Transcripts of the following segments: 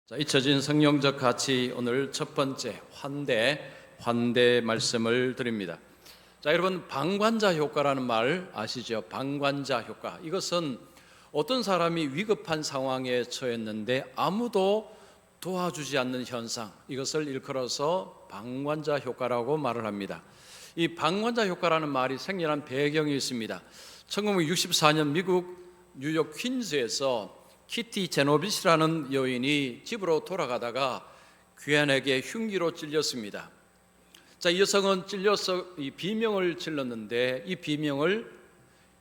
자, 잊혀진 성경적 가치 오늘 첫 번째 환대 말씀을 드립니다. 자, 여러분 방관자 효과라는 말 아시죠? 방관자 효과. 이것은 어떤 사람이 위급한 상황에 처했는데 아무도 도와주지 않는 현상, 이것을 일컬어서 방관자 효과라고 말을 합니다. 이 방관자 효과라는 말이 생겨난 배경이 있습니다. 1964년 미국 뉴욕 퀸즈에서 키티 제노빗이라는 여인이 집으로 돌아가다가 귀환에게 흉기로 찔렸습니다. 자, 이 여성은 찔려서 이 비명을 질렀는데 이 비명을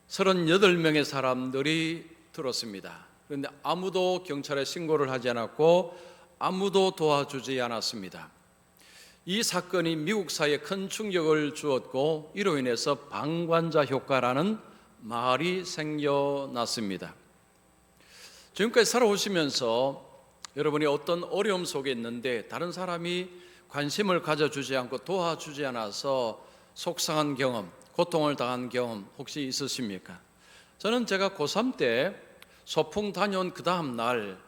38명의 사람들이 들었습니다. 그런데 아무도 경찰에 신고를 하지 않았고 아무도 도와주지 않았습니다. 이 사건이 미국 사회에 큰 충격을 주었고 이로 인해서 방관자 효과라는 말이 생겨났습니다. 지금까지 살아오시면서 여러분이 어떤 어려움 속에 있는데 다른 사람이 관심을 가져주지 않고 도와주지 않아서 속상한 경험, 고통을 당한 경험 혹시 있으십니까? 저는 제가 고3 때 소풍 다녀온 그 다음 날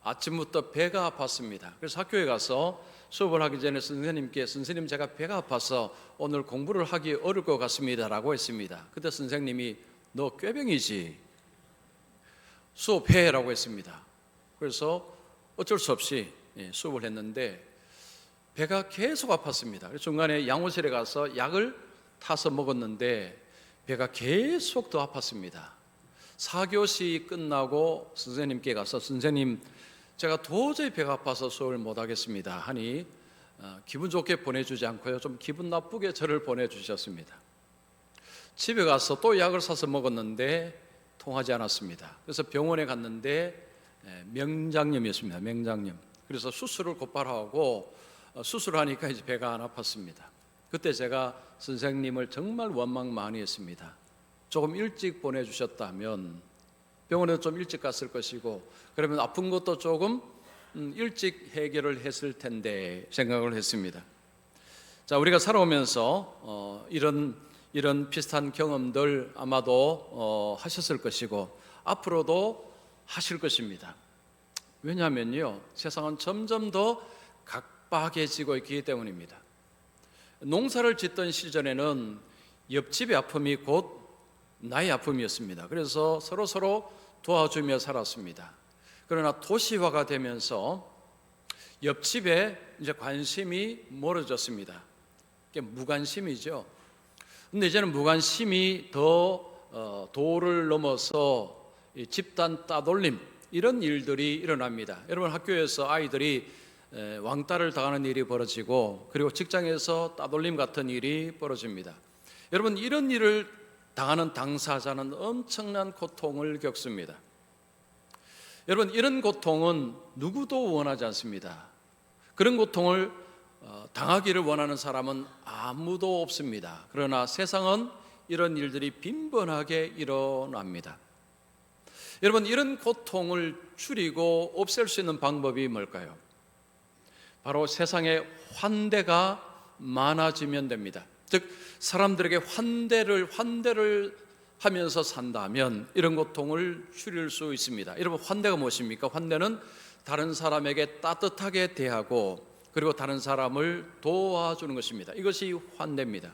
아침부터 배가 아팠습니다. 그래서 학교에 가서 수업을 하기 전에 선생님께 선생님 제가 배가 아파서 오늘 공부를 하기 어려울 것 같습니다 라고 했습니다. 그때 선생님이 너 꾀병이지 수업해라고 했습니다. 그래서 어쩔 수 없이 수업을 했는데 배가 계속 아팠습니다. 그래서 중간에 양호실에 가서 약을 타서 먹었는데 배가 계속 더 아팠습니다. 4교시 끝나고 선생님께 가서 선생님 제가 도저히 배가 아파서 수업을 못하겠습니다 하니 기분 좋게 보내주지 않고요 좀 기분 나쁘게 저를 보내주셨습니다. 집에 가서 또 약을 사서 먹었는데 통하지 않았습니다. 그래서 병원에 갔는데 명장염이었습니다. 명장염. 그래서 수술을 곧바로 하고 수술하니까 이제 배가 안 아팠습니다. 그때 제가 선생님을 정말 원망 많이 했습니다. 조금 일찍 보내주셨다면 병원에 좀 일찍 갔을 것이고 그러면 아픈 것도 조금 일찍 해결을 했을 텐데 생각을 했습니다. 자, 우리가 살아오면서 이런 비슷한 경험들 아마도 하셨을 것이고 앞으로도 하실 것입니다. 왜냐하면요 세상은 점점 더 각박해지고 있기 때문입니다. 농사를 짓던 시절에는 옆집의 아픔이 곧 나의 아픔이었습니다. 그래서 서로 도와주며 살았습니다. 그러나 도시화가 되면서 옆집에 이제 관심이 멀어졌습니다. 이게 무관심이죠. 근데 이제는 무관심이 더 도를 넘어서 집단 따돌림 이런 일들이 일어납니다. 여러분 학교에서 아이들이 왕따를 당하는 일이 벌어지고 그리고 직장에서 따돌림 같은 일이 벌어집니다. 여러분 이런 일을 당하는 당사자는 엄청난 고통을 겪습니다. 여러분 이런 고통은 누구도 원하지 않습니다. 그런 고통을 당하기를 원하는 사람은 아무도 없습니다. 그러나 세상은 이런 일들이 빈번하게 일어납니다. 여러분 이런 고통을 줄이고 없앨 수 있는 방법이 뭘까요? 바로 세상에 환대가 많아지면 됩니다. 즉 사람들에게 환대를 하면서 산다면 이런 고통을 줄일 수 있습니다. 여러분 환대가 무엇입니까? 환대는 다른 사람에게 따뜻하게 대하고 그리고 다른 사람을 도와주는 것입니다. 이것이 환대입니다.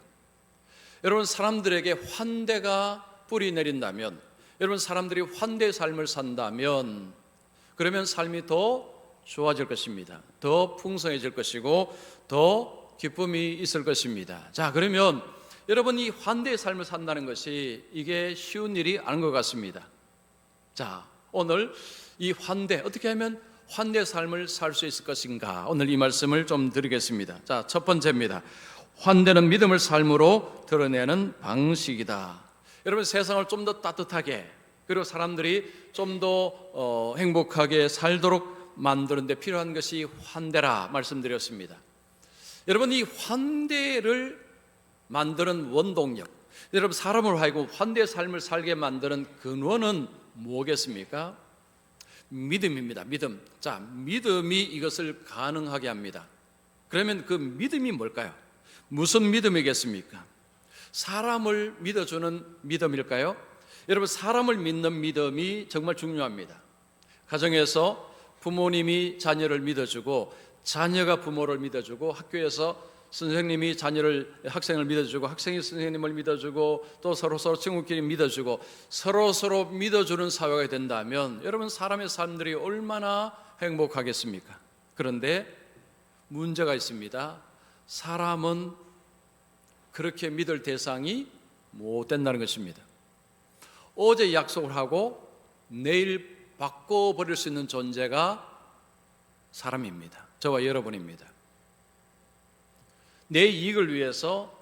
여러분 사람들에게 환대가 뿌리 내린다면 여러분 사람들이 환대의 삶을 산다면 그러면 삶이 더 좋아질 것입니다. 더 풍성해질 것이고 더 기쁨이 있을 것입니다. 자, 그러면 여러분 이 환대의 삶을 산다는 것이 이게 쉬운 일이 아닌 것 같습니다. 자, 오늘 이 환대 어떻게 하면 환대의 삶을 살 수 있을 것인가 오늘 이 말씀을 좀 드리겠습니다. 자, 첫 번째입니다. 환대는 믿음을 삶으로 드러내는 방식이다. 여러분 세상을 좀 더 따뜻하게 그리고 사람들이 좀 더 행복하게 살도록 만드는 데 필요한 것이 환대라 말씀드렸습니다. 여러분 이 환대를 만드는 원동력, 여러분 사람을 하여금 환대의 삶을 살게 만드는 근원은 뭐겠습니까? 믿음입니다. 믿음. 자, 믿음이 이것을 가능하게 합니다. 그러면 그 믿음이 뭘까요? 무슨 믿음이겠습니까? 사람을 믿어주는 믿음일까요? 여러분 사람을 믿는 믿음이 정말 중요합니다. 가정에서 부모님이 자녀를 믿어주고 자녀가 부모를 믿어주고 학교에서 선생님이 학생을 믿어주고 학생이 선생님을 믿어주고 또 서로 친구끼리 믿어주고 서로 믿어주는 사회가 된다면 여러분 사람의 삶들이 얼마나 행복하겠습니까? 그런데 문제가 있습니다. 사람은 그렇게 믿을 대상이 못 된다는 것입니다. 어제 약속을 하고 내일 바꿔버릴 수 있는 존재가 사람입니다. 저와 여러분입니다. 내 이익을 위해서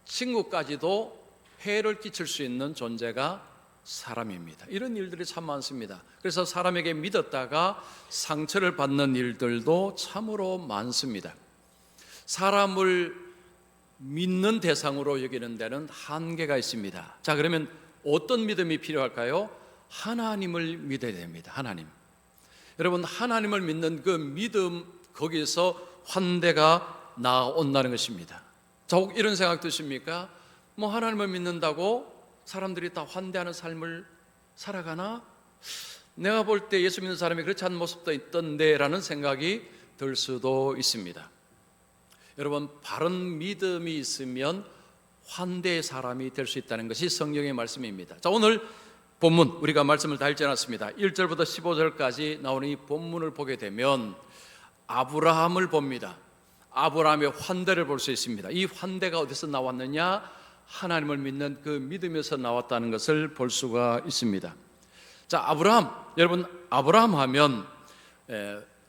친구까지도 해를 끼칠 수 있는 존재가 사람입니다. 이런 일들이 참 많습니다. 그래서 사람에게 믿었다가 상처를 받는 일들도 참으로 많습니다. 사람을 믿는 대상으로 여기는 데는 한계가 있습니다. 자, 그러면 어떤 믿음이 필요할까요? 하나님을 믿어야 됩니다. 하나님. 여러분, 하나님을 믿는 그 믿음, 거기서 환대가 나온다는 것입니다. 자, 혹 이런 생각 드십니까? 하나님을 믿는다고 사람들이 다 환대하는 삶을 살아가나? 내가 볼 때 예수 믿는 사람이 그렇지 않은 모습도 있던데 라는 생각이 들 수도 있습니다. 여러분, 바른 믿음이 있으면 환대의 사람이 될 수 있다는 것이 성경의 말씀입니다. 자, 오늘 본문 우리가 말씀을 다 읽지 않았습니다. 1절부터 15절까지 나오는 이 본문을 보게 되면 아브라함을 봅니다. 아브라함의 환대를 볼 수 있습니다. 이 환대가 어디서 나왔느냐? 하나님을 믿는 그 믿음에서 나왔다는 것을 볼 수가 있습니다. 자, 아브라함, 여러분 아브라함 하면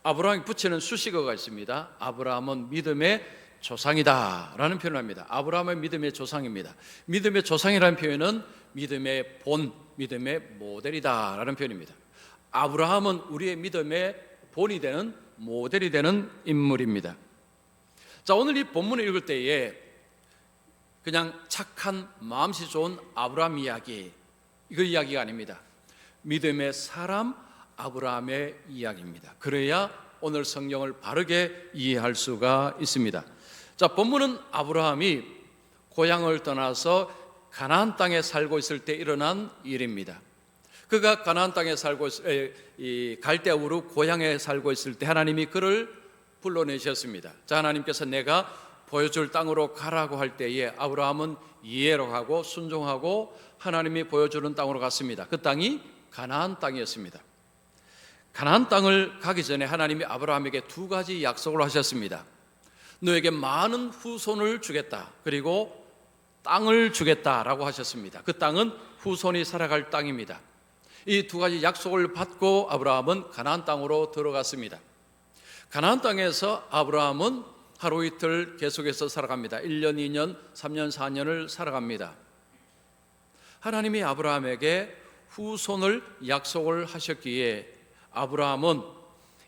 아브라함이 붙이는 수식어가 있습니다. 아브라함은 믿음의 조상이다 라는 표현을 합니다. 아브라함은 믿음의 조상입니다. 믿음의 조상이라는 표현은 믿음의 본, 믿음의 모델이다 라는 표현입니다. 아브라함은 우리의 믿음의 본이 되는 모델이 되는 인물입니다. 자, 오늘 이 본문을 읽을 때에 그냥 착한 마음씨 좋은 아브라함 이야기, 그 이야기가 아닙니다. 믿음의 사람 아브라함의 이야기입니다. 그래야 오늘 성경을 바르게 이해할 수가 있습니다. 자, 본문은 아브라함이 고향을 떠나서 가나안 땅에 살고 있을 때 일어난 일입니다. 그가 가나안 땅에 살고 갈대아 우르 고향에 살고 있을 때 하나님이 그를 불러내셨습니다. 자, 하나님께서 내가 보여줄 땅으로 가라고 할 때에 아브라함은 이해로 가고 순종하고 하나님이 보여주는 땅으로 갔습니다. 그 땅이 가나안 땅이었습니다. 가나안 땅을 가기 전에 하나님이 아브라함에게 두 가지 약속을 하셨습니다. 너에게 많은 후손을 주겠다. 그리고 땅을 주겠다라고 하셨습니다. 그 땅은 후손이 살아갈 땅입니다. 이 두 가지 약속을 받고 아브라함은 가나안 땅으로 들어갔습니다. 가나안 땅에서 아브라함은 하루 이틀 계속해서 살아갑니다. 1년, 2년, 3년, 4년을 살아갑니다. 하나님이 아브라함에게 후손을 약속을 하셨기에 아브라함은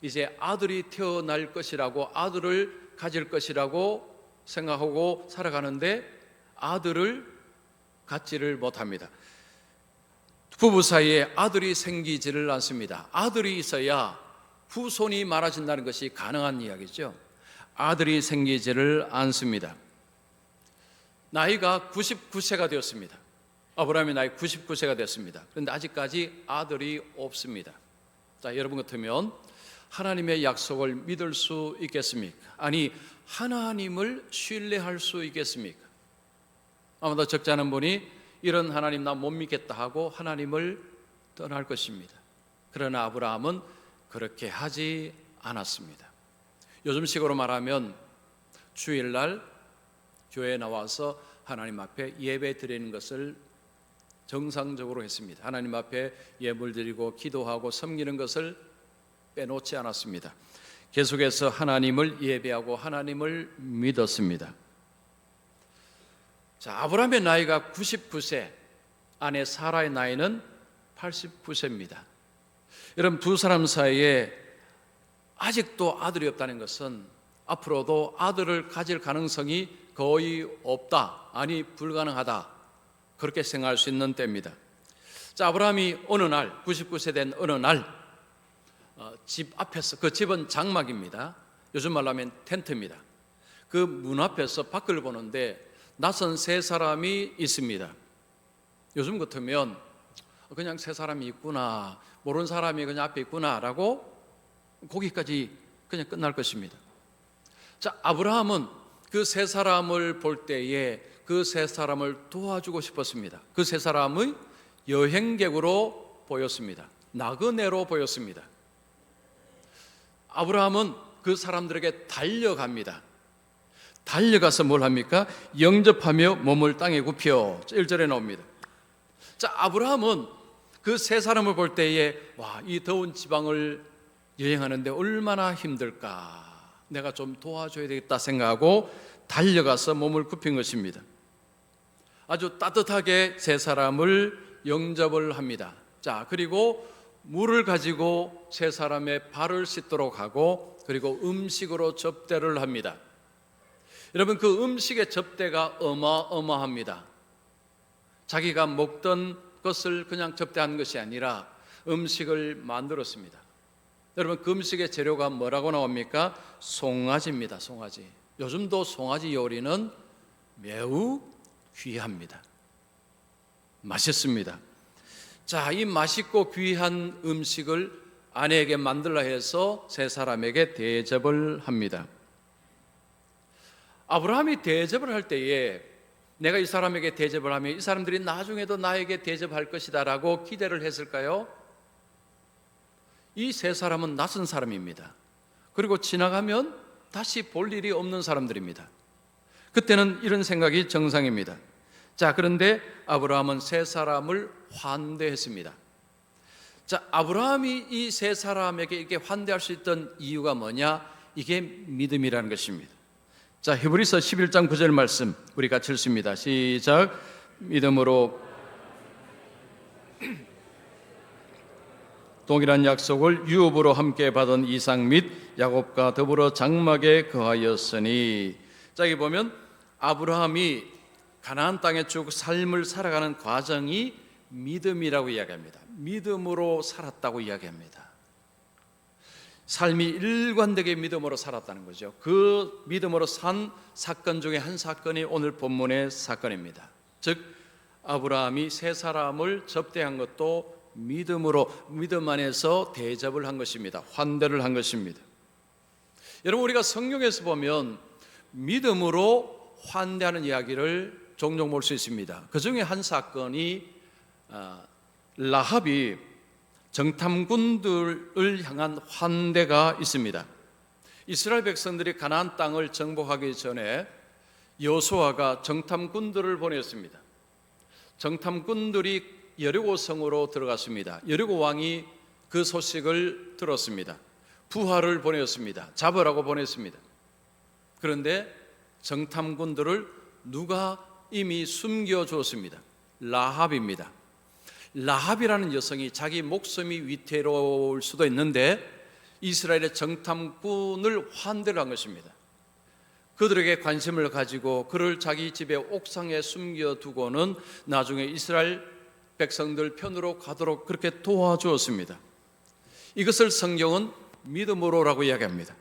이제 아들이 태어날 것이라고, 아들을 가질 것이라고 생각하고 살아가는데 아들을 갖지를 못합니다. 부부 사이에 아들이 생기지를 않습니다. 아들이 있어야 후손이 많아진다는 것이 가능한 이야기죠. 아들이 생기지를 않습니다. 나이가 99세가 되었습니다. 아브라함의 나이 99세가 됐습니다. 그런데 아직까지 아들이 없습니다. 자, 여러분 같으면 하나님의 약속을 믿을 수 있겠습니까? 아니, 하나님을 신뢰할 수 있겠습니까? 아마도 적지 않은 분이 이런 하나님 나 못 믿겠다 하고 하나님을 떠날 것입니다. 그러나 아브라함은 그렇게 하지 않았습니다. 요즘식으로 말하면 주일날 교회에 나와서 하나님 앞에 예배 드리는 것을 정상적으로 했습니다. 하나님 앞에 예물 드리고 기도하고 섬기는 것을 빼놓지 않았습니다. 계속해서 하나님을 예배하고 하나님을 믿었습니다. 자, 아브라함의 나이가 99세, 아내 사라의 나이는 89세입니다. 여러분, 두 사람 사이에 아직도 아들이 없다는 것은 앞으로도 아들을 가질 가능성이 거의 없다, 아니 불가능하다, 그렇게 생각할 수 있는 때입니다. 자, 아브라함이 어느 날 99세 된 어느 날 집 앞에서, 그 집은 장막입니다. 요즘 말로 하면 텐트입니다. 그 문 앞에서 밖을 보는데 낯선 세 사람이 있습니다. 요즘 같으면 그냥 세 사람이 있구나, 모르는 사람이 그냥 앞에 있구나 라고 거기까지 그냥 끝날 것입니다. 자, 아브라함은 그 세 사람을 볼 때에 그 세 사람을 도와주고 싶었습니다. 그 세 사람의 여행객으로 보였습니다. 나그네로 보였습니다. 아브라함은 그 사람들에게 달려갑니다. 달려가서 뭘 합니까? 영접하며 몸을 땅에 굽혀. 1절에 나옵니다. 자, 아브라함은 그 세 사람을 볼 때에 와, 이 더운 지방을 여행하는데 얼마나 힘들까, 내가 좀 도와줘야 되겠다 생각하고 달려가서 몸을 굽힌 것입니다. 아주 따뜻하게 세 사람을 영접을 합니다. 자, 그리고 물을 가지고 세 사람의 발을 씻도록 하고 그리고 음식으로 접대를 합니다. 여러분, 그 음식의 접대가 어마어마합니다. 자기가 먹던 것을 그냥 접대하는 것이 아니라 음식을 만들었습니다. 여러분, 그 음식의 재료가 뭐라고 나옵니까? 송아지입니다. 송아지. 요즘도 송아지 요리는 매우 귀합니다. 맛있습니다. 자, 이 맛있고 귀한 음식을 아내에게 만들라 해서 세 사람에게 대접을 합니다. 아브라함이 대접을 할 때에 내가 이 사람에게 대접을 하면 이 사람들이 나중에도 나에게 대접할 것이다 라고 기대를 했을까요? 이 세 사람은 낯선 사람입니다. 그리고 지나가면 다시 볼 일이 없는 사람들입니다. 그때는 이런 생각이 정상입니다. 자, 그런데 아브라함은 세 사람을 환대했습니다. 자, 아브라함이 이 세 사람에게 이렇게 환대할 수 있던 이유가 뭐냐? 이게 믿음이라는 것입니다. 자, 히브리서 11장 9절 말씀 우리 같이 읽습니다. 시작. 믿음으로 동일한 약속을 유업으로 함께 받은 이삭 및 야곱과 더불어 장막에 거하였으니. 자, 여기 보면 아브라함이 가나안 땅에 쭉 삶을 살아가는 과정이 믿음이라고 이야기합니다. 믿음으로 살았다고 이야기합니다. 삶이 일관되게 믿음으로 살았다는 거죠. 그 믿음으로 산 사건 중에 한 사건이 오늘 본문의 사건입니다. 즉, 아브라함이 세 사람을 접대한 것도 믿음으로, 믿음 안에서 대접을 한 것입니다. 환대를 한 것입니다. 여러분, 우리가 성경에서 보면 믿음으로 환대하는 이야기를 종종 볼 수 있습니다. 그 중에 한 사건이 라합이 정탐꾼들을 향한 환대가 있습니다. 이스라엘 백성들이 가나안 땅을 정복하기 전에 여호수아가 정탐꾼들을 보냈습니다. 정탐꾼들이 여리고 성으로 들어갔습니다. 여리고 왕이 그 소식을 들었습니다. 부하를 보냈습니다. 잡으라고 보냈습니다. 그런데 정탐꾼들을 누가 이미 숨겨주었습니다. 라합입니다. 라합이라는 여성이 자기 목숨이 위태로울 수도 있는데 이스라엘의 정탐꾼을 환대를 한 것입니다. 그들에게 관심을 가지고 그를 자기 집의 옥상에 숨겨두고는 나중에 이스라엘 백성들 편으로 가도록 그렇게 도와주었습니다. 이것을 성경은 믿음으로라고 이야기합니다.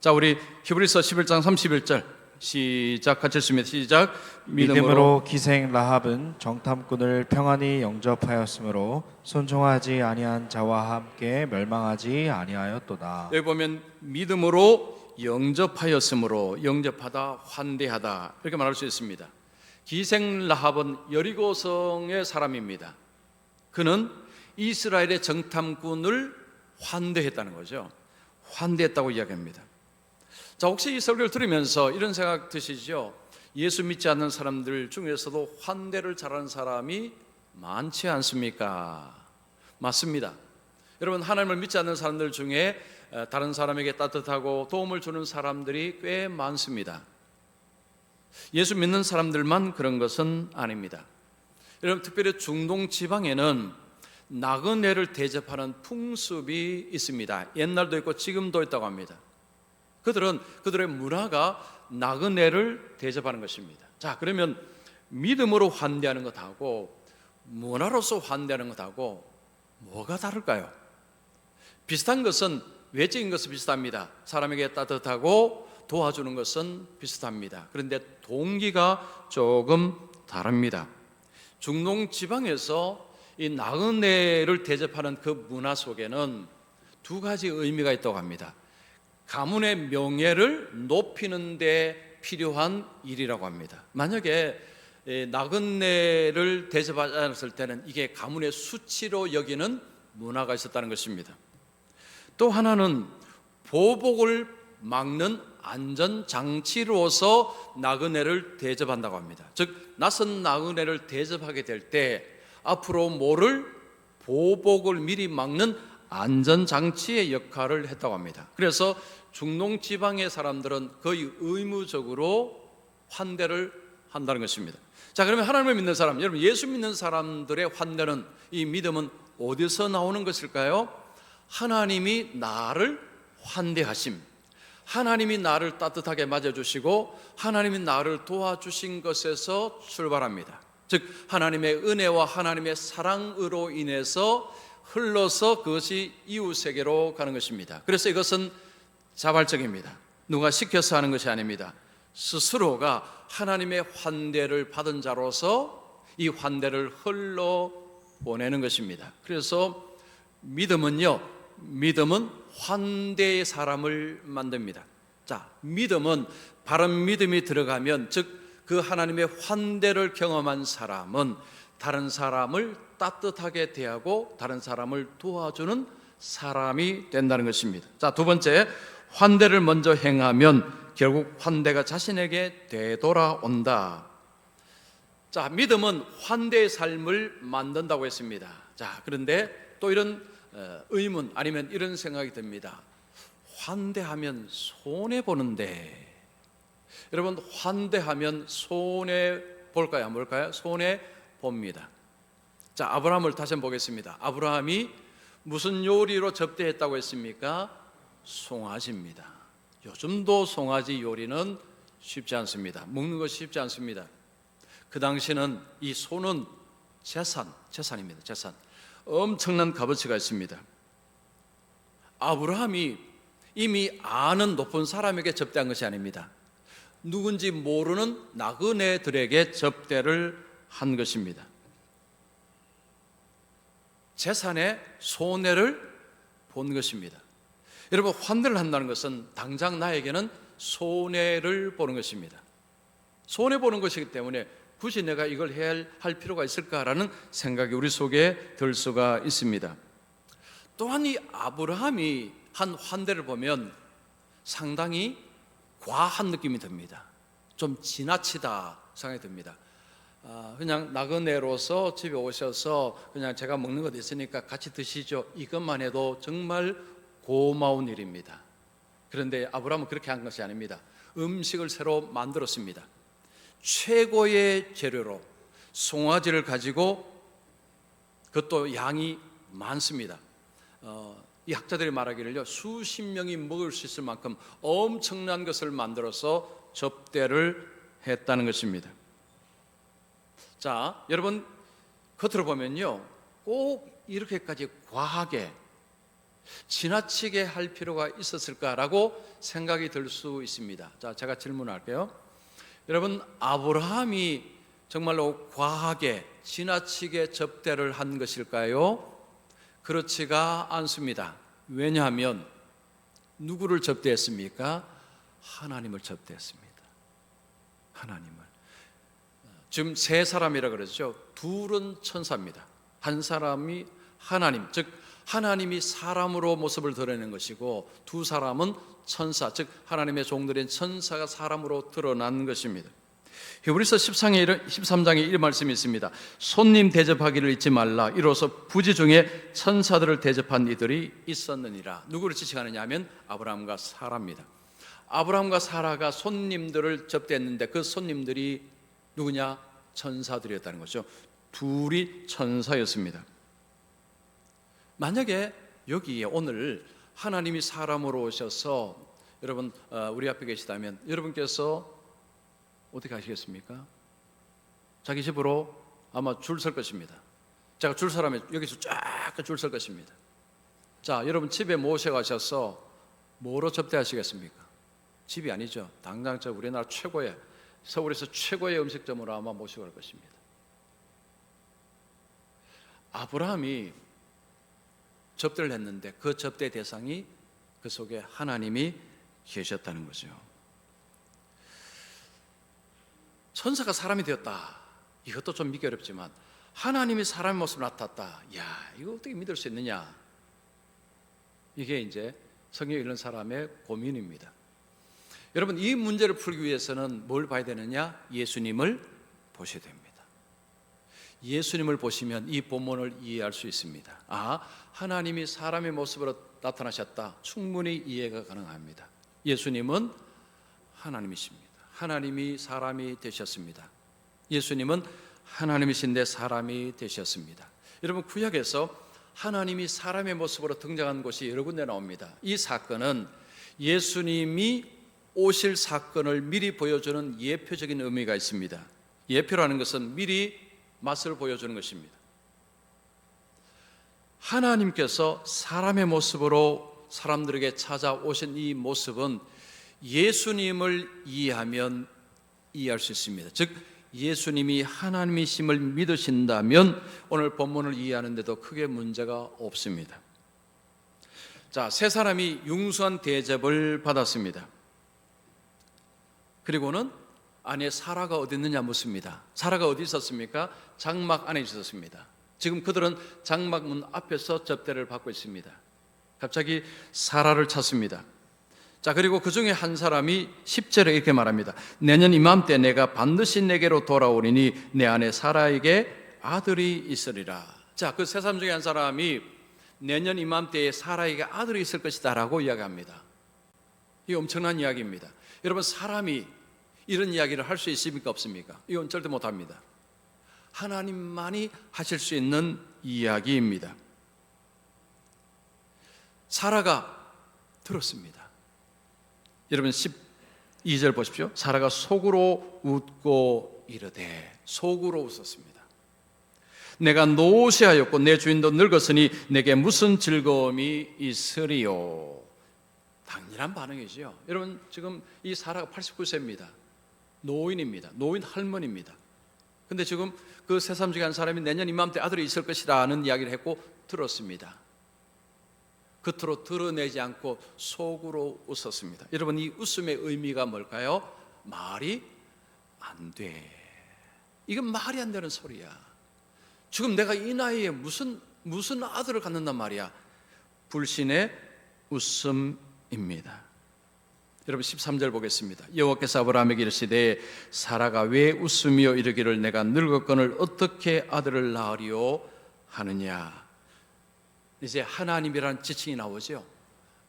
자, 우리 히브리서 11장 31절 시작, 같이 읽습니다. 시작. 믿음으로 기생 라합은 정탐꾼을 평안히 영접하였으므로 순종하지 아니한 자와 함께 멸망하지 아니하였도다. 여기 보면 믿음으로 영접하였으므로, 영접하다, 환대하다 이렇게 말할 수 있습니다. 기생 라합은 여리고성의 사람입니다. 그는 이스라엘의 정탐꾼을 환대했다는 거죠. 환대했다고 이야기합니다. 자, 혹시 이 설교를 들으면서 이런 생각 드시죠? 예수 믿지 않는 사람들 중에서도 환대를 잘하는 사람이 많지 않습니까? 맞습니다. 여러분, 하나님을 믿지 않는 사람들 중에 다른 사람에게 따뜻하고 도움을 주는 사람들이 꽤 많습니다. 예수 믿는 사람들만 그런 것은 아닙니다. 여러분, 특별히 중동 지방에는 나그네를 대접하는 풍습이 있습니다. 옛날도 있고 지금도 있다고 합니다. 그들의 문화가 나그네를 대접하는 것입니다. 자, 그러면 믿음으로 환대하는 것하고 문화로서 환대하는 것하고 뭐가 다를까요? 비슷한 것은 외적인 것은 비슷합니다. 사람에게 따뜻하고 도와주는 것은 비슷합니다. 그런데 동기가 조금 다릅니다. 중동 지방에서 이 나그네를 대접하는 그 문화 속에는 두 가지 의미가 있다고 합니다. 가문의 명예를 높이는 데 필요한 일이라고 합니다. 만약에 나그네를 대접하지 않았을 때는 이게 가문의 수치로 여기는 문화가 있었다는 것입니다. 또 하나는 보복을 막는 안전장치로서 나그네를 대접한다고 합니다. 즉 낯선 나그네를 대접하게 될 때 앞으로 모를 보복을 미리 막는 안전장치의 역할을 했다고 합니다. 그래서 중동지방의 사람들은 거의 의무적으로 환대를 한다는 것입니다. 자, 그러면 하나님을 믿는 사람, 여러분 예수 믿는 사람들의 환대는, 이 믿음은 어디서 나오는 것일까요? 하나님이 나를 환대하심, 하나님이 나를 따뜻하게 맞아주시고 하나님이 나를 도와주신 것에서 출발합니다. 즉 하나님의 은혜와 하나님의 사랑으로 인해서 흘러서 그것이 이웃에게로 가는 것입니다. 그래서 이것은 자발적입니다. 누가 시켜서 하는 것이 아닙니다. 스스로가 하나님의 환대를 받은 자로서 이 환대를 흘러 보내는 것입니다. 그래서 믿음은 환대의 사람을 만듭니다. 자, 믿음은, 바른 믿음이 들어가면, 즉 그 하나님의 환대를 경험한 사람은 다른 사람을 따뜻하게 대하고 다른 사람을 도와주는 사람이 된다는 것입니다. 자, 두 번째, 환대를 먼저 행하면 결국 환대가 자신에게 되돌아온다. 자, 믿음은 환대의 삶을 만든다고 했습니다. 자, 그런데 또 이런 의문 아니면 이런 생각이 듭니다. 환대하면 손해보는데, 여러분 환대하면 손해볼까요? 안 볼까요? 손해봅니다. 자, 아브라함을 다시 한번 보겠습니다. 아브라함이 무슨 요리로 접대했다고 했습니까? 송아지입니다. 요즘도 송아지 요리는 쉽지 않습니다. 먹는 것이 쉽지 않습니다. 그 당시는 이 소는 재산입니다. 재산. 엄청난 값어치가 있습니다. 아브라함이 이미 아는 높은 사람에게 접대한 것이 아닙니다. 누군지 모르는 나그네들에게 접대를 한 것입니다. 재산의 손해를 본 것입니다. 여러분 환대를 한다는 것은 당장 나에게는 손해를 보는 것입니다. 손해보는 것이기 때문에 굳이 내가 이걸 해야 할 필요가 있을까라는 생각이 우리 속에 들 수가 있습니다. 또한 이 아브라함이 한 환대를 보면 상당히 과한 느낌이 듭니다. 좀 지나치다 생각이 듭니다. 그냥 나그네로서 집에 오셔서 그냥 제가 먹는 것 있으니까 같이 드시죠, 이것만 해도 정말 고마운 일입니다. 그런데 아브라함은 그렇게 한 것이 아닙니다. 음식을 새로 만들었습니다. 최고의 재료로 송아지를 가지고, 그것도 양이 많습니다. 이 학자들이 말하기를요, 수십 명이 먹을 수 있을 만큼 엄청난 것을 만들어서 접대를 했다는 것입니다. 자, 여러분 겉으로 보면요, 꼭 이렇게까지 과하게 지나치게 할 필요가 있었을까라고 생각이 들 수 있습니다. 자, 제가 질문할게요. 여러분 아브라함이 정말로 과하게 지나치게 접대를 한 것일까요? 그렇지가 않습니다. 왜냐하면 누구를 접대했습니까? 하나님을 접대했습니다. 하나님을. 지금 세 사람이라 그러죠. 둘은 천사입니다. 한 사람이 하나님, 즉 하나님이 사람으로 모습을 드러내는 것이고, 두 사람은 천사, 즉 하나님의 종들인 천사가 사람으로 드러난 것입니다. 히브리서 13장에 이런 말씀이 있습니다. 손님 대접하기를 잊지 말라. 이로써 부지 중에 천사들을 대접한 이들이 있었느니라. 누구를 지칭하느냐 하면 아브라함과 사라입니다. 아브라함과 사라가 손님들을 접대했는데 그 손님들이 누구냐? 천사들이었다는 거죠. 둘이 천사였습니다. 만약에 여기에 오늘 하나님이 사람으로 오셔서 여러분 우리 앞에 계시다면 여러분께서 어떻게 하시겠습니까? 자기 집으로 아마 줄 설 것입니다. 제가 줄 서라면 여기서 쫙 줄 설 것입니다. 자, 여러분 집에 모셔가셔서 뭐로 접대하시겠습니까? 집이 아니죠. 당장 저 우리나라 최고의, 서울에서 최고의 음식점으로 아마 모시고 갈 것입니다. 아브라함이 접대를 했는데 그 접대 대상이 그 속에 하나님이 계셨다는 거죠. 천사가 사람이 되었다. 이것도 좀 믿기 어렵지만 하나님이 사람의 모습을 나타났다. 야, 이거 어떻게 믿을 수 있느냐? 이게 이제 성경에 읽는 사람의 고민입니다. 여러분, 이 문제를 풀기 위해서는 뭘 봐야 되느냐? 예수님을 보셔야 됩니다. 예수님을 보시면 이 본문을 이해할 수 있습니다. 아, 하나님이 사람의 모습으로 나타나셨다. 충분히 이해가 가능합니다. 예수님은 하나님이십니다. 하나님이 사람이 되셨습니다. 예수님은 하나님이신데 사람이 되셨습니다. 여러분, 구약에서 하나님이 사람의 모습으로 등장한 곳이 여러 군데 나옵니다. 이 사건은 예수님이 오실 사건을 미리 보여주는 예표적인 의미가 있습니다. 예표라는 것은 미리 맛을 보여주는 것입니다. 하나님께서 사람의 모습으로 사람들에게 찾아오신 이 모습은 예수님을 이해하면 이해할 수 있습니다. 즉 예수님이 하나님이심을 믿으신다면 오늘 본문을 이해하는 데도 크게 문제가 없습니다. 자, 세 사람이 융수한 대접을 받았습니다. 그리고는 안에 사라가 어디 있느냐 묻습니다. 사라가 어디 있었습니까? 장막 안에 있었습니다. 지금 그들은 장막문 앞에서 접대를 받고 있습니다. 갑자기 사라를 찾습니다. 자, 그리고 그 중에 한 사람이 10절에 이렇게 말합니다. 내년 이맘때 내가 반드시 내게로 돌아오리니 내 안에 사라에게 아들이 있으리라. 자, 그 세 사람 중에 한 사람이 내년 이맘때에 사라에게 아들이 있을 것이다 라고 이야기합니다. 이 엄청난 이야기입니다. 여러분, 사람이 이런 이야기를 할 수 있습니까? 없습니까? 이건 절대 못합니다. 하나님만이 하실 수 있는 이야기입니다. 사라가 들었습니다. 여러분 12절 보십시오. 사라가 속으로 웃고 이르되, 속으로 웃었습니다. 내가 노쇠하였고 내 주인도 늙었으니 내게 무슨 즐거움이 있으리요. 당연한 반응이죠. 여러분, 지금 이 사라가 89세입니다. 노인입니다. 노인 할머니입니다. 근데 지금 그 세 사람 중에 한 사람이 내년 이맘때 아들이 있을 것이라는 이야기를 했고 들었습니다. 겉으로 드러내지 않고 속으로 웃었습니다. 여러분, 이 웃음의 의미가 뭘까요? 말이 안 돼. 이건 말이 안 되는 소리야. 지금 내가 이 나이에 무슨 아들을 갖는단 말이야. 불신의 웃음입니다. 여러분 13절 보겠습니다. 여호와께서 아브라함에게 이르시되 사라가 왜 웃으며 이르기를 내가 늙었거늘 어떻게 아들을 낳으리요 하느냐. 이제 하나님이라는 지칭이 나오죠.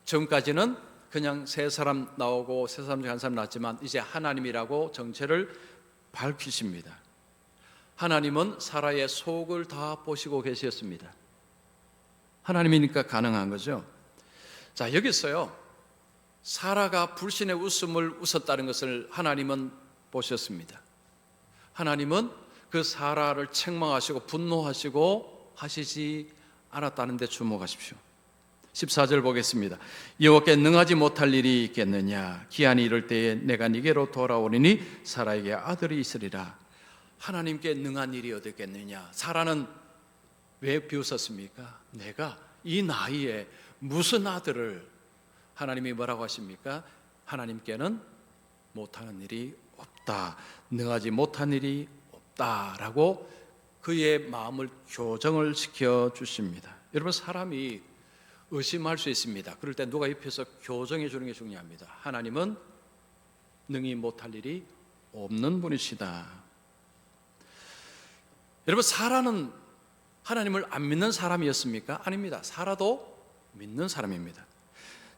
지금까지는 그냥 세 사람 나오고 세 사람 중에 한 사람 나왔지만 이제 하나님이라고 정체를 밝히십니다. 하나님은 사라의 속을 다 보시고 계셨습니다. 하나님이니까 가능한 거죠. 자, 여기서요, 사라가 불신의 웃음을 웃었다는 것을 하나님은 보셨습니다. 하나님은 그 사라를 책망하시고 분노하시고 하시지 않았다는 데 주목하십시오. 14절 보겠습니다. 여호와께 능하지 못할 일이 있겠느냐. 기한이 이를 때에 내가 네게로 돌아오리니 사라에게 아들이 있으리라. 하나님께 능한 일이 어디 있겠느냐. 사라는 왜 비웃었습니까? 내가 이 나이에 무슨 아들을. 하나님이 뭐라고 하십니까? 하나님께는 못하는 일이 없다. 능하지 못한 일이 없다라고 그의 마음을 교정을 시켜주십니다. 여러분, 사람이 의심할 수 있습니다. 그럴 때 누가 옆에서 교정해 주는 게 중요합니다. 하나님은 능히 못할 일이 없는 분이시다. 여러분, 사라는 하나님을 안 믿는 사람이었습니까? 아닙니다. 사라도 믿는 사람입니다.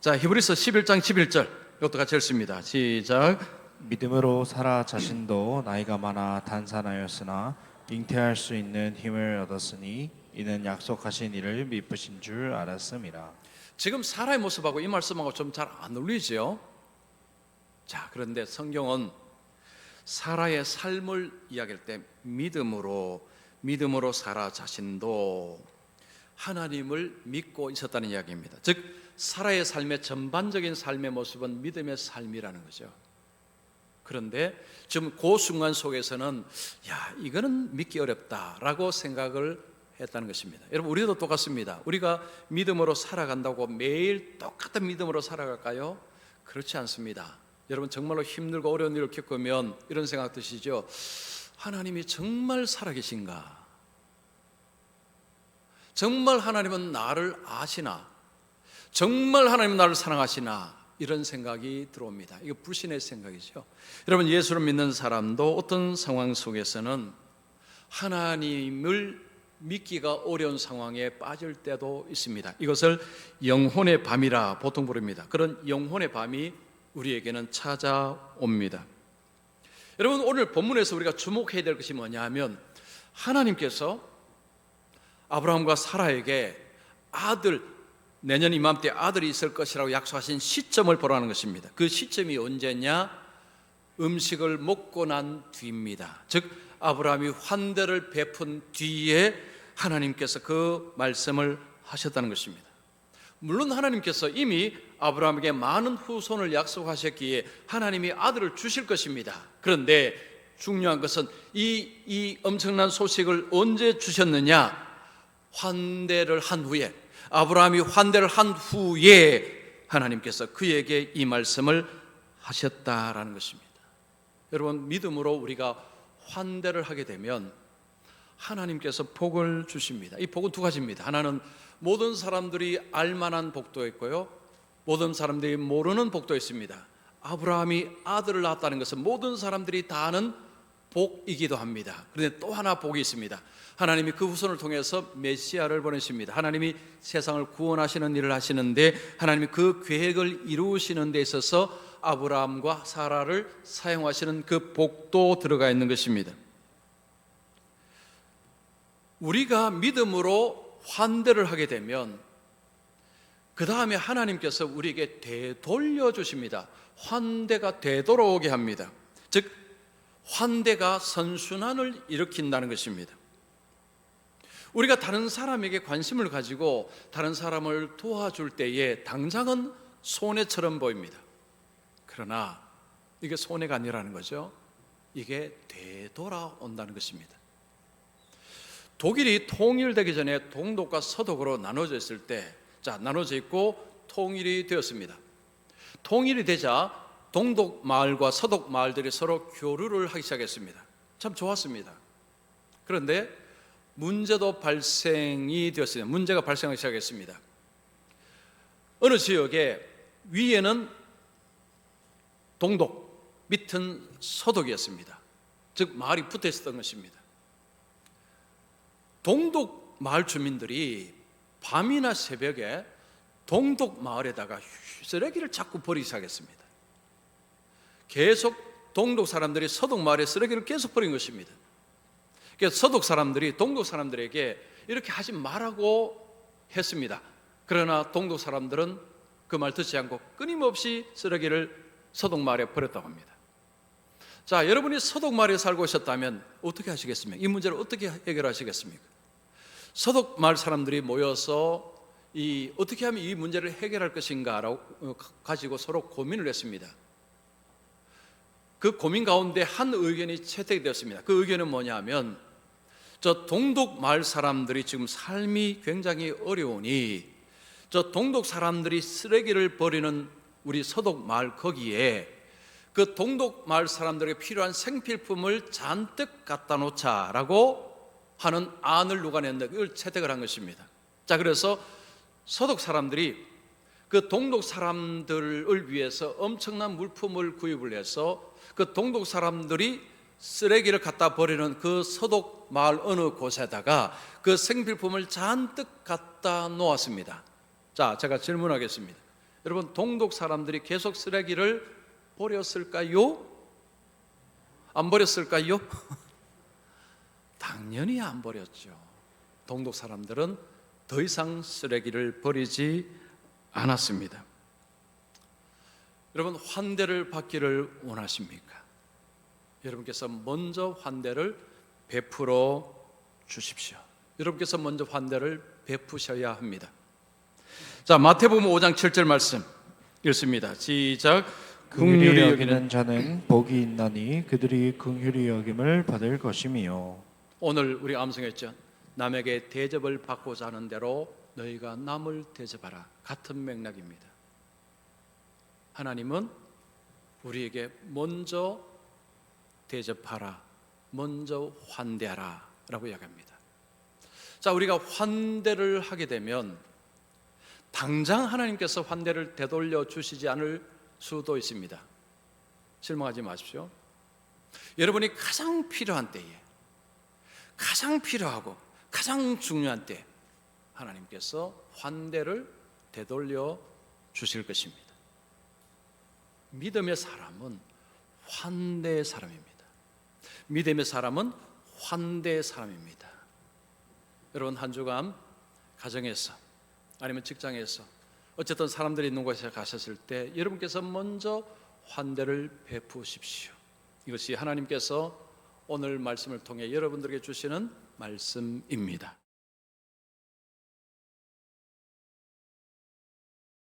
자, 히브리서 11장 11절 이것도 같이 읽습니다. 시작. 믿음으로 사라 자신도 나이가 많아 단산하였으나 잉태할 수 있는 힘을 얻었으니 이는 약속하신 이를 미쁘신 줄 알았음이라. 지금 사라의 모습하고 이 말씀하고 좀 잘 안 어울리죠? 자, 그런데 성경은 사라의 삶을 이야기할 때 믿음으로 사라 자신도 하나님을 믿고 있었다는 이야기입니다. 즉 사라의 삶의 전반적인 삶의 모습은 믿음의 삶이라는 거죠. 그런데 지금 그 순간 속에서는 야, 이거는 믿기 어렵다라고 생각을 했다는 것입니다. 여러분, 우리도 똑같습니다. 우리가 믿음으로 살아간다고 매일 똑같은 믿음으로 살아갈까요? 그렇지 않습니다. 여러분, 정말로 힘들고 어려운 일을 겪으면 이런 생각 드시죠? 하나님이 정말 살아계신가? 정말 하나님은 나를 아시나? 정말 하나님은 나를 사랑하시나? 이런 생각이 들어옵니다. 이거 불신의 생각이죠. 여러분, 예수를 믿는 사람도 어떤 상황 속에서는 하나님을 믿기가 어려운 상황에 빠질 때도 있습니다. 이것을 영혼의 밤이라 보통 부릅니다. 그런 영혼의 밤이 우리에게는 찾아옵니다. 여러분, 오늘 본문에서 우리가 주목해야 될 것이 뭐냐 하면 하나님께서 아브라함과 사라에게 내년 이맘때 아들이 있을 것이라고 약속하신 시점을 보라는 것입니다. 그 시점이 언제냐? 음식을 먹고 난 뒤입니다. 즉 아브라함이 환대를 베푼 뒤에 하나님께서 그 말씀을 하셨다는 것입니다. 물론 하나님께서 이미 아브라함에게 많은 후손을 약속하셨기에 하나님이 아들을 주실 것입니다. 그런데 중요한 것은 이 엄청난 소식을 언제 주셨느냐? 환대를 한 후에, 아브라함이 환대를 한 후에 하나님께서 그에게 이 말씀을 하셨다라는 것입니다. 여러분, 믿음으로 우리가 환대를 하게 되면 하나님께서 복을 주십니다. 이 복은 두 가지입니다. 하나는 모든 사람들이 알만한 복도 있고요, 모든 사람들이 모르는 복도 있습니다. 아브라함이 아들을 낳았다는 것은 모든 사람들이 다 아는 복이기도 합니다. 그런데 또 하나 복이 있습니다. 하나님이 그 후손을 통해서 메시아를 보내십니다. 하나님이 세상을 구원하시는 일을 하시는데 하나님이 그 계획을 이루시는 데 있어서 아브라함과 사라를 사용하시는 그 복도 들어가 있는 것입니다. 우리가 믿음으로 환대를 하게 되면 그 다음에 하나님께서 우리에게 되돌려 주십니다. 환대가 되돌아오게 합니다. 즉 환대가 선순환을 일으킨다는 것입니다. 우리가 다른 사람에게 관심을 가지고 다른 사람을 도와줄 때에 당장은 손해처럼 보입니다. 그러나 이게 손해가 아니라는 거죠. 이게 되돌아온다는 것입니다. 독일이 통일되기 전에 동독과 서독으로 나눠져 있을 때, 나눠져 있고 통일이 되었습니다. 통일이 되자 동독 마을과 서독 마을들이 서로 교류를 하기 시작했습니다. 참 좋았습니다. 그런데 문제도 발생이 되었습니다. 문제가 발생하기 시작했습니다. 어느 지역에 위에는 동독, 밑은 서독이었습니다. 즉 마을이 붙어 있었던 것입니다. 동독 마을 주민들이 밤이나 새벽에 동독 마을에다가 쓰레기를 자꾸 버리기 시작했습니다. 계속 동독 사람들이 서독 마을에 쓰레기를 계속 버린 것입니다. 그래서 서독 사람들이 동독 사람들에게 이렇게 하지 말라고 했습니다. 그러나 동독 사람들은 그 말 듣지 않고 끊임없이 쓰레기를 서독 마을에 버렸다고 합니다. 자, 여러분이 서독 마을에 살고 있었다면 어떻게 하시겠습니까? 이 문제를 어떻게 해결하시겠습니까? 서독 마을 사람들이 모여서 어떻게 하면 이 문제를 해결할 것인가라고 가지고 서로 고민을 했습니다. 그 고민 가운데 한 의견이 채택이 되었습니다. 그 의견은 뭐냐면 저 동독 마을 사람들이 지금 삶이 굉장히 어려우니 저 동독 사람들이 쓰레기를 버리는 우리 서독 마을 거기에 그 동독 마을 사람들에게 필요한 생필품을 잔뜩 갖다 놓자라고 하는 안을 누가 냈는데 그걸 채택을 한 것입니다. 자, 그래서 서독 사람들이 그 동독 사람들을 위해서 엄청난 물품을 구입을 해서 그 동독 사람들이 쓰레기를 갖다 버리는 그 서독 마을 어느 곳에다가 그 생필품을 잔뜩 갖다 놓았습니다. 자, 제가 질문하겠습니다. 여러분, 동독 사람들이 계속 쓰레기를 버렸을까요? 안 버렸을까요? 당연히 안 버렸죠. 동독 사람들은 더 이상 쓰레기를 버리지 않았습니다. 여러분, 환대를 받기를 원하십니까? 여러분께서 먼저 환대를 베풀어 주십시오. 여러분께서 먼저 환대를 베푸셔야 합니다. 자, 마태복음 5장 7절 말씀 읽습니다. 시작. 긍휼히 여기는 자는 복이 있나니 그들이 긍휼히 여김을 받을 것이미요. 오늘 우리 암송했죠. 남에게 대접을 받고자 하는 대로 너희가 남을 대접하라. 같은 맥락입니다. 하나님은 우리에게 먼저 대접하라, 먼저 환대하라 라고 이야기합니다. 자, 우리가 환대를 하게 되면 당장 하나님께서 환대를 되돌려 주시지 않을 수도 있습니다. 실망하지 마십시오. 여러분이 가장 필요한 때에, 가장 필요하고 가장 중요한 때 하나님께서 환대를 되돌려 주실 것입니다. 믿음의 사람은 환대의 사람입니다. 믿음의 사람은 환대의 사람입니다. 여러분, 한 주간 가정에서 아니면 직장에서 어쨌든 사람들이 있는 곳에 가셨을 때 여러분께서 먼저 환대를 베푸십시오. 이것이 하나님께서 오늘 말씀을 통해 여러분들에게 주시는 말씀입니다.